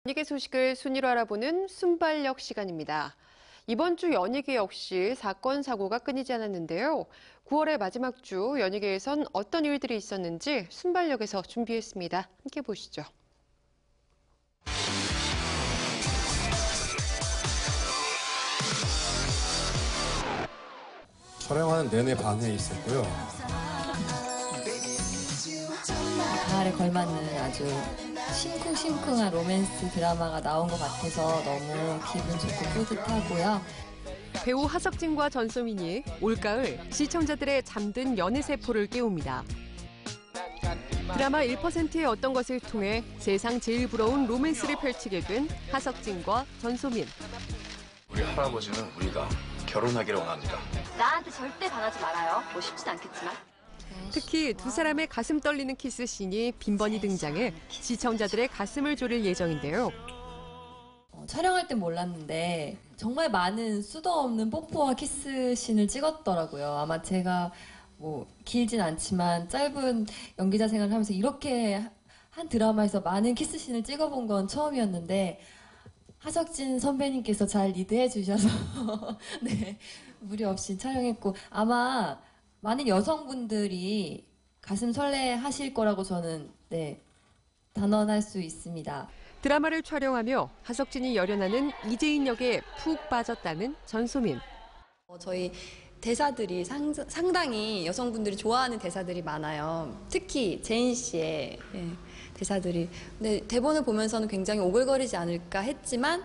연예계 소식을 순위로 알아보는 순발력 시간입니다. 이번 주 연예계 역시 사건, 사고가 끊이지 않았는데요. 9월의 마지막 주 연예계에선 어떤 일들이 있었는지 순발력에서 준비했습니다. 함께 보시죠. 촬영하는 내내 반해 있었고요. 가을에 걸맞는 아주 심쿵심쿵한 로맨스 드라마가 나온 것 같아서 너무 기분 좋고 뿌듯하고요. 배우 하석진과 전소민이 올가을 시청자들의 잠든 연애 세포를 깨웁니다. 드라마 1%의 어떤 것을 통해 세상 제일 부러운 로맨스를 펼치게 된 하석진과 전소민. 우리 할아버지는 우리가 결혼하기를 원합니다. 나한테 절대 반하지 말아요. 뭐 쉽진 않겠지만. 특히 두 사람의 가슴 떨리는 키스씬이 빈번히 등장해 시청자들의 가슴을 졸일 예정인데요. 촬영할 땐 몰랐는데 정말 많은 수도 없는 뽀뽀와 키스씬을 찍었더라고요. 아마 제가 뭐 길진 않지만 짧은 연기자 생활을 하면서 이렇게 한 드라마에서 많은 키스씬을 찍어본 건 처음이었는데 하석진 선배님께서 잘 리드해 주셔서 네, 무리 없이 촬영했고 아마 많은 여성분들이 가슴 설레하실 거라고 저는 단언할 수 있습니다. 드라마를 촬영하며 하석진이 열연하는 이재인 역에 푹 빠졌다는 전소민. 저희 대사들이 상당히 여성분들이 좋아하는 대사들이 많아요. 특히 제인 씨의 대사들이. 근데 대본을 보면서는 굉장히 오글거리지 않을까 했지만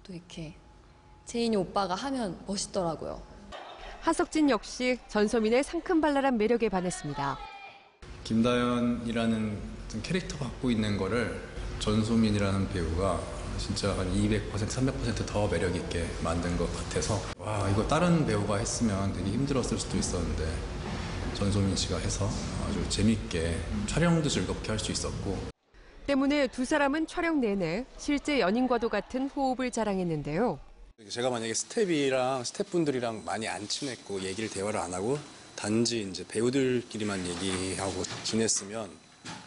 또 이렇게 제인이 오빠가 하면 멋있더라고요. 하석진 역시 전소민의 상큼발랄한 매력에 반했습니다. 김다연이라는 캐릭터 갖고 있는 거를 전소민이라는 배우가 진짜 한 200%, 300% 더 매력 있게 만든 것 같아서 와 이거 다른 배우가 했으면 되게 힘들었을 수도 있었는데 전소민 씨가 해서 아주 재밌게 촬영도 즐겁게 할 수 있었고 때문에 두 사람은 촬영 내내 실제 연인과도 같은 호흡을 자랑했는데요. 제가 만약에 스태프분들이랑 많이 안 친했고 대화를 안 하고 단지 이제 배우들끼리만 얘기하고 지냈으면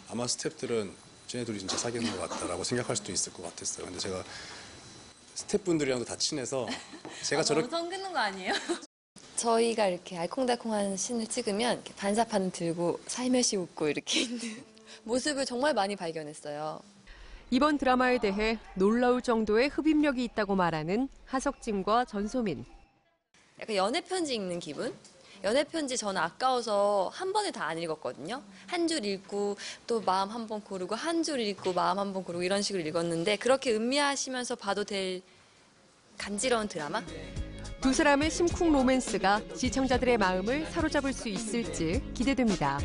아마 스태프들은 쟤네들이 진짜 사귀는 것 같다라고 생각할 수도 있을 것 같았어요. 근데 제가 스태프분들이랑도 다 친해서 제가 저렇게 너무 성 긋는 거 아니에요? 저희가 이렇게 알콩달콩한 씬을 찍으면 이렇게 반사판 들고 살며시 웃고 이렇게 있는 모습을 정말 많이 발견했어요. 이번 드라마에 대해 놀라울 정도의 흡입력이 있다고 말하는 하석진과 전소민. 약간 연애 편지 읽는 기분? 연애 편지 저는 아까워서 한 번에 다 안 읽었거든요. 한 줄 읽고 또 마음 한 번 고르고 한 줄 읽고 마음 한 번 고르고 이런 식으로 읽었는데 그렇게 음미하시면서 봐도 될 간지러운 드라마? 두 사람의 심쿵 로맨스가 시청자들의 마음을 사로잡을 수 있을지 기대됩니다.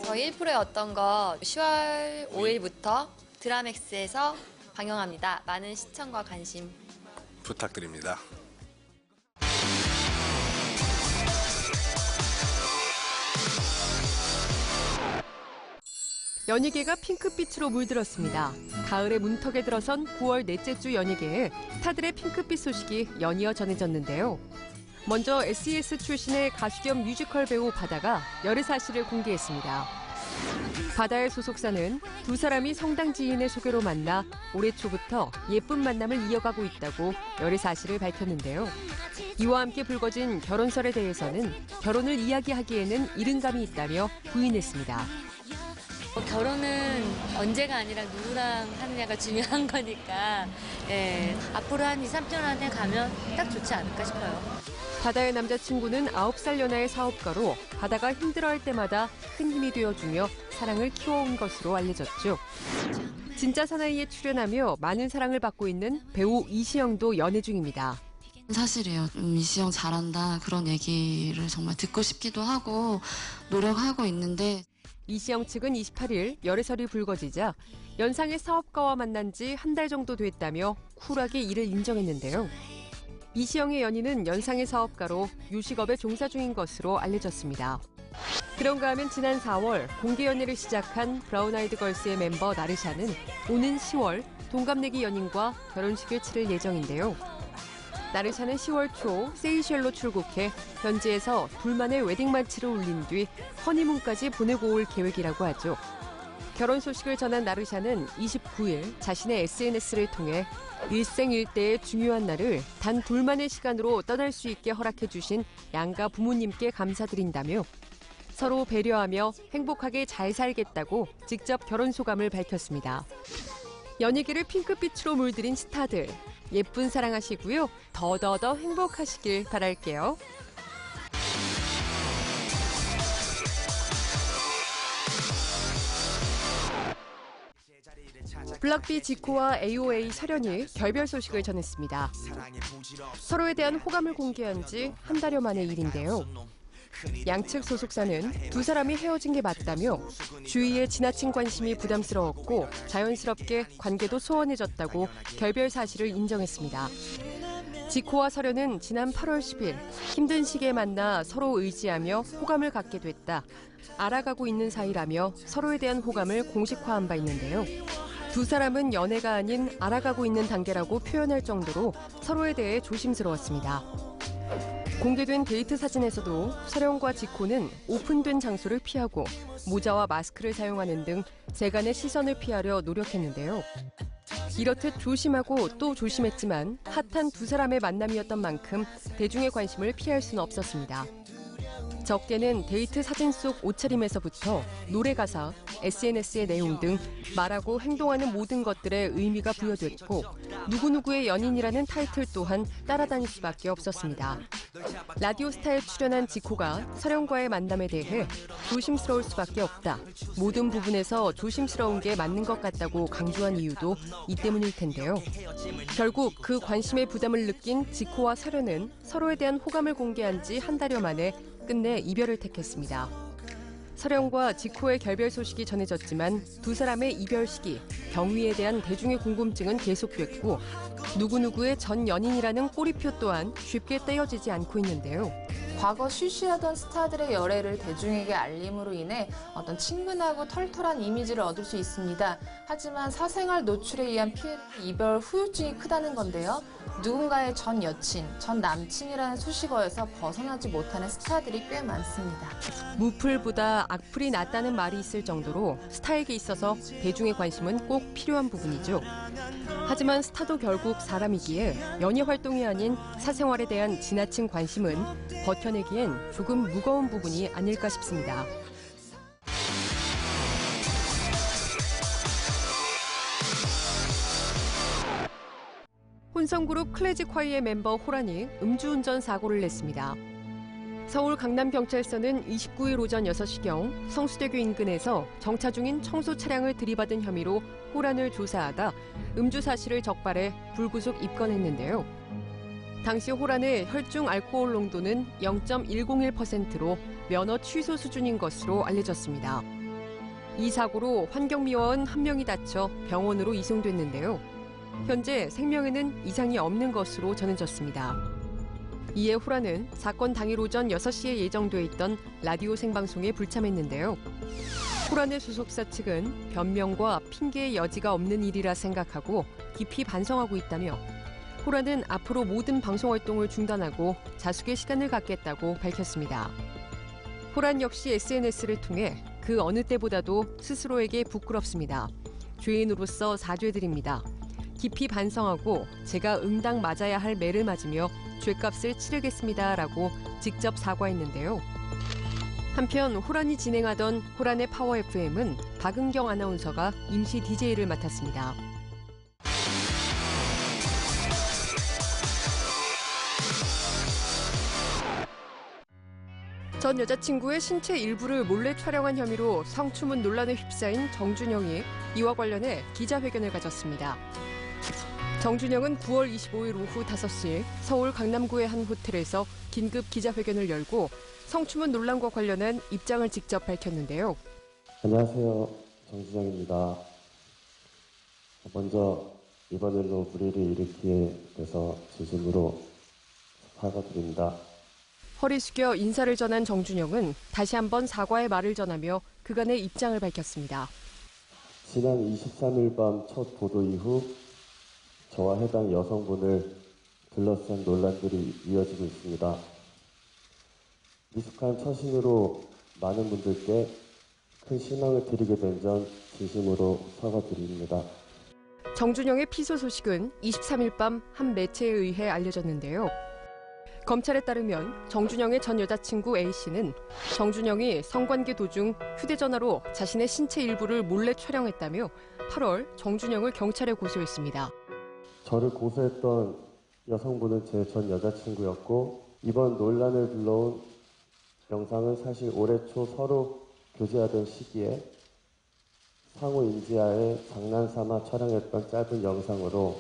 저희 1%의 어떤 거 10월 5일부터 드라맥스에서 방영합니다. 많은 시청과 관심 부탁드립니다. 연예계가 핑크빛으로 물들었습니다. 가을의 문턱에 들어선 9월 넷째 주 연예계에 스타들의 핑크빛 소식이 연이어 전해졌는데요. 먼저 SES 출신의 가수 겸 뮤지컬 배우 바다가 열애 사실을 공개했습니다. 바다의 소속사는 두 사람이 성당 지인의 소개로 만나 올해 초부터 예쁜 만남을 이어가고 있다고 열애 사실을 밝혔는데요. 이와 함께 불거진 결혼설에 대해서는 결혼을 이야기하기에는 이른 감이 있다며 부인했습니다. 결혼은 언제가 아니라 누구랑 하느냐가 중요한 거니까 앞으로 한 2, 3년 안에 가면 딱 좋지 않을까 싶어요. 바다의 남자친구는 9살 연하의 사업가로 바다가 힘들어할 때마다 큰 힘이 되어주며 사랑을 키워온 것으로 알려졌죠. 진짜 사나이에 출연하며 많은 사랑을 받고 있는 배우 이시영도 연애 중입니다. 사실이에요. 이시영 잘한다 그런 얘기를 정말 듣고 싶기도 하고 노력하고 있는데 이시영 측은 28일 열애설이 불거지자 연상의 사업가와 만난 지 한 달 정도 됐다며 쿨하게 이를 인정했는데요. 이시영의 연인은 연상의 사업가로 유식업에 종사 중인 것으로 알려졌습니다. 그런가 하면 지난 4월 공개 연애를 시작한 브라운 아이드 걸스의 멤버 나르샤는 오는 10월 동갑내기 연인과 결혼식을 치를 예정인데요. 나르샤는 10월 초 세이셸로 출국해 현지에서 둘만의 웨딩 만치를 올린 뒤 허니문까지 보내고 올 계획이라고 하죠. 결혼 소식을 전한 나르샤는 29일 자신의 SNS를 통해 일생일대의 중요한 날을 단 둘만의 시간으로 떠날 수 있게 허락해 주신 양가 부모님께 감사드린다며 서로 배려하며 행복하게 잘 살겠다고 직접 결혼 소감을 밝혔습니다. 연예계를 핑크빛으로 물들인 스타들, 예쁜 사랑하시고요. 더더더 행복하시길 바랄게요. 블락비 지코와 AOA 설현이 결별 소식을 전했습니다. 서로에 대한 호감을 공개한 지 한 달여 만의 일인데요. 양측 소속사는 두 사람이 헤어진 게 맞다며 주위의 지나친 관심이 부담스러웠고 자연스럽게 관계도 소원해졌다고 결별 사실을 인정했습니다. 지코와 설현은 지난 8월 10일 힘든 시기에 만나 서로 의지하며 호감을 갖게 됐다. 알아가고 있는 사이라며 서로에 대한 호감을 공식화한 바 있는데요. 두 사람은 연애가 아닌 알아가고 있는 단계라고 표현할 정도로 서로에 대해 조심스러웠습니다. 공개된 데이트 사진에서도 설현과 지코는 오픈된 장소를 피하고 모자와 마스크를 사용하는 등 세간의 시선을 피하려 노력했는데요. 이렇듯 조심하고 또 조심했지만 핫한 두 사람의 만남이었던 만큼 대중의 관심을 피할 수는 없었습니다. 적게는 데이트 사진 속 옷차림에서부터 노래 가사, SNS의 내용 등 말하고 행동하는 모든 것들에 의미가 부여됐고 누구누구의 연인이라는 타이틀 또한 따라다닐 수밖에 없었습니다. 라디오스타에 출연한 지코가 설현과의 만남에 대해 조심스러울 수밖에 없다. 모든 부분에서 조심스러운 게 맞는 것 같다고 강조한 이유도 이 때문일 텐데요. 결국 그 관심의 부담을 느낀 지코와 설현은 서로에 대한 호감을 공개한 지 한 달여 만에 끝내 이별을 택했습니다. 설현과 지코의 결별 소식이 전해졌지만 두 사람의 이별 시기, 경위에 대한 대중의 궁금증은 계속됐고 누구누구의 전 연인이라는 꼬리표 또한 쉽게 떼어지지 않고 있는데요. 과거 쉬쉬하던 스타들의 열애를 대중에게 알림으로 인해 어떤 친근하고 털털한 이미지를 얻을 수 있습니다. 하지만 사생활 노출에 의한 피해는 이별 후유증이 크다는 건데요. 누군가의 전 여친, 전 남친이라는 수식어에서 벗어나지 못하는 스타들이 꽤 많습니다. 무풀보다 악플이 낫다는 말이 있을 정도로 스타에게 있어서 대중의 관심은 꼭 필요한 부분이죠. 하지만 스타도 결국 사람이기에 연예 활동이 아닌 사생활에 대한 지나친 관심은 버텨내기엔 조금 무거운 부분이 아닐까 싶습니다. 혼성그룹 클래식화이의 멤버 호란이 음주운전 사고를 냈습니다. 서울 강남경찰서는 29일 오전 6시경 성수대교 인근에서 정차 중인 청소 차량을 들이받은 혐의로 호란을 조사하다 음주 사실을 적발해 불구속 입건했는데요. 당시 호란의 혈중 알코올 농도는 0.101%로 면허 취소 수준인 것으로 알려졌습니다. 이 사고로 환경미화원 1명이 다쳐 병원으로 이송됐는데요. 현재 생명에는 이상이 없는 것으로 전해졌습니다. 이에 호란은 사건 당일 오전 6시에 예정돼 있던 라디오 생방송에 불참했는데요. 호란의 소속사 측은 변명과 핑계의 여지가 없는 일이라 생각하고 깊이 반성하고 있다며 호란은 앞으로 모든 방송 활동을 중단하고 자숙의 시간을 갖겠다고 밝혔습니다. 호란 역시 SNS를 통해 그 어느 때보다도 스스로에게 부끄럽습니다. 죄인으로서 사죄드립니다. 깊이 반성하고 제가 응당 맞아야 할 매를 맞으며 죄값을 치르겠습니다라고 직접 사과했는데요. 한편 호란이 진행하던 호란의 파워 FM은 박은경 아나운서가 임시 DJ를 맡았습니다. 전 여자친구의 신체 일부를 몰래 촬영한 혐의로 성추문 논란에 휩싸인 정준영이 이와 관련해 기자회견을 가졌습니다. 정준영은 9월 25일 오후 5시 서울 강남구의 한 호텔에서 긴급 기자회견을 열고 성추문 논란과 관련한 입장을 직접 밝혔는데요. 안녕하세요. 정준영입니다. 먼저 이번 일로 불의를 일으키게 돼서 진심으로 사과드립니다. 허리 숙여 인사를 전한 정준영은 다시 한번 사과의 말을 전하며 그간의 입장을 밝혔습니다. 지난 23일 밤 첫 보도 이후 저와 해당 여성분을 둘러싼 논란들이 이어지고 있습니다. 미숙한 처신으로 많은 분들께 큰 실망을 드리게 된 점 진심으로 사과드립니다. 정준영의 피소 소식은 23일 밤 한 매체에 의해 알려졌는데요. 검찰에 따르면 정준영의 전 여자친구 A씨는 정준영이 성관계 도중 휴대전화로 자신의 신체 일부를 몰래 촬영했다며 8월 정준영을 경찰에 고소했습니다. 저를 고소했던 여성분은 제 전 여자친구였고 이번 논란을 불러온 영상은 사실 올해 초 서로 교제하던 시기에 상호 인지하에 장난삼아 촬영했던 짧은 영상으로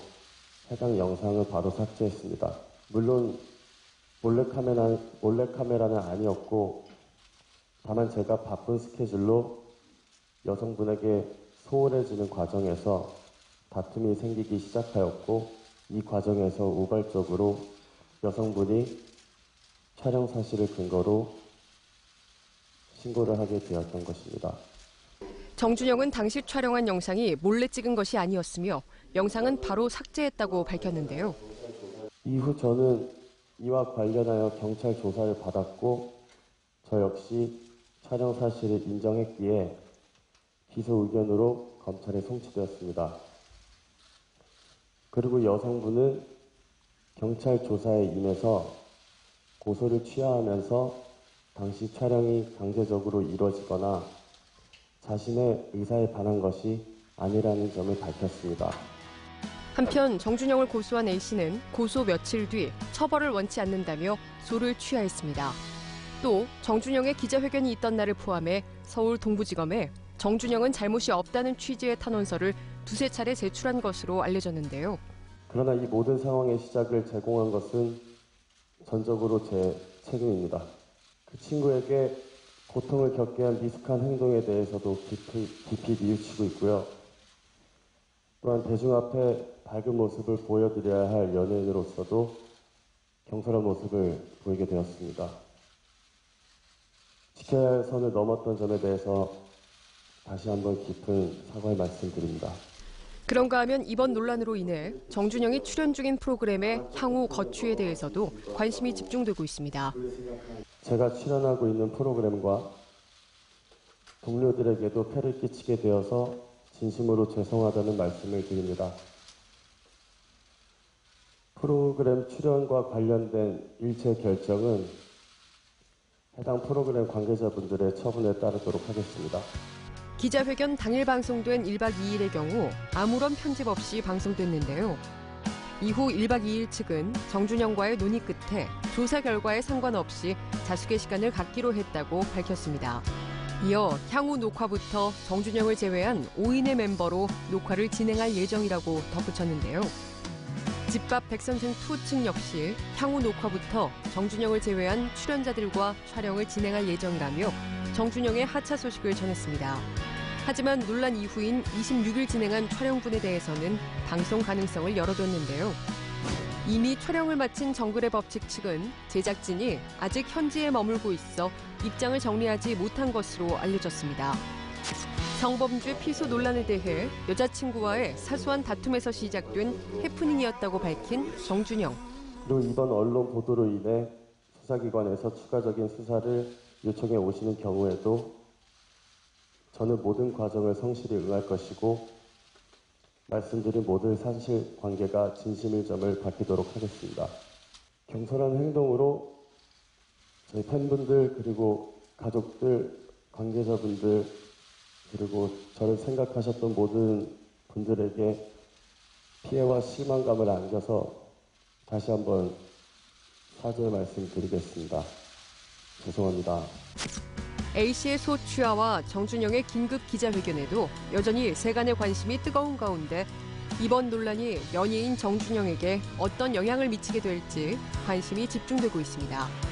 해당 영상을 바로 삭제했습니다. 물론 몰래카메라는 아니었고 다만 제가 바쁜 스케줄로 여성분에게 소홀해지는 과정에서 다툼이 생기기 시작하였고 이 과정에서 우발적으로 여성분이 촬영 사실을 근거로 신고를 하게 되었던 것입니다. 정준영은 당시 촬영한 영상이 몰래 찍은 것이 아니었으며 영상은 바로 삭제했다고 밝혔는데요. 이후 저는 이와 관련하여 경찰 조사를 받았고 저 역시 촬영 사실을 인정했기에 기소 의견으로 검찰에 송치되었습니다. 그리고 여성분은 경찰 조사에 임해서 고소를 취하하면서 당시 촬영이 강제적으로 이루어지거나 자신의 의사에 반한 것이 아니라는 점을 밝혔습니다. 한편 정준영을 고소한 A씨는 고소 며칠 뒤 처벌을 원치 않는다며 소를 취하했습니다. 또 정준영의 기자회견이 있던 날을 포함해 서울 동부지검에 정준영은 잘못이 없다는 취지의 탄원서를 두세 차례 제출한 것으로 알려졌는데요. 그러나 이 모든 상황의 시작을 제공한 것은 전적으로 제 책임입니다. 그 친구에게 고통을 겪게 한 미숙한 행동에 대해서도 깊이 뉘우치고 있고요. 또한 대중 앞에 밝은 모습을 보여드려야 할 연예인으로서도 경솔한 모습을 보이게 되었습니다. 지켜야 할 선을 넘었던 점에 대해서 다시 한번 깊은 사과의 말씀드립니다. 그런가 하면 이번 논란으로 인해 정준영이 출연 중인 프로그램의 향후 거취에 대해서도 관심이 집중되고 있습니다. 제가 출연하고 있는 프로그램과 동료들에게도 폐를 끼치게 되어서 진심으로 죄송하다는 말씀을 드립니다. 프로그램 출연과 관련된 일체 결정은 해당 프로그램 관계자분들의 처분에 따르도록 하겠습니다. 기자회견 당일 방송된 1박 2일의 경우 아무런 편집 없이 방송됐는데요. 이후 1박 2일 측은 정준영과의 논의 끝에 조사 결과에 상관없이 자숙의 시간을 갖기로 했다고 밝혔습니다. 이어 향후 녹화부터 정준영을 제외한 5인의 멤버로 녹화를 진행할 예정이라고 덧붙였는데요. 집밥 백선생2 측 역시 향후 녹화부터 정준영을 제외한 출연자들과 촬영을 진행할 예정이라며 정준영의 하차 소식을 전했습니다. 하지만 논란 이후인 26일 진행한 촬영분에 대해서는 방송 가능성을 열어뒀는데요. 이미 촬영을 마친 정글의 법칙 측은 제작진이 아직 현지에 머물고 있어 입장을 정리하지 못한 것으로 알려졌습니다. 성범죄 피소 논란에 대해 여자친구와의 사소한 다툼에서 시작된 해프닝이었다고 밝힌 정준영. 그리고 이번 언론 보도로 인해 수사기관에서 추가적인 수사를 요청해 오시는 경우에도 저는 모든 과정을 성실히 응할 것이고 말씀드린 모든 사실관계가 진심일 점을 밝히도록 하겠습니다. 경솔한 행동으로 저희 팬분들 그리고 가족들, 관계자분들 그리고 저를 생각하셨던 모든 분들에게 피해와 실망감을 안겨서 다시 한번 사죄의 말씀드리겠습니다. 죄송합니다. A씨의 소취하와 정준영의 긴급 기자회견에도 여전히 세간의 관심이 뜨거운 가운데 이번 논란이 연예인 정준영에게 어떤 영향을 미치게 될지 관심이 집중되고 있습니다.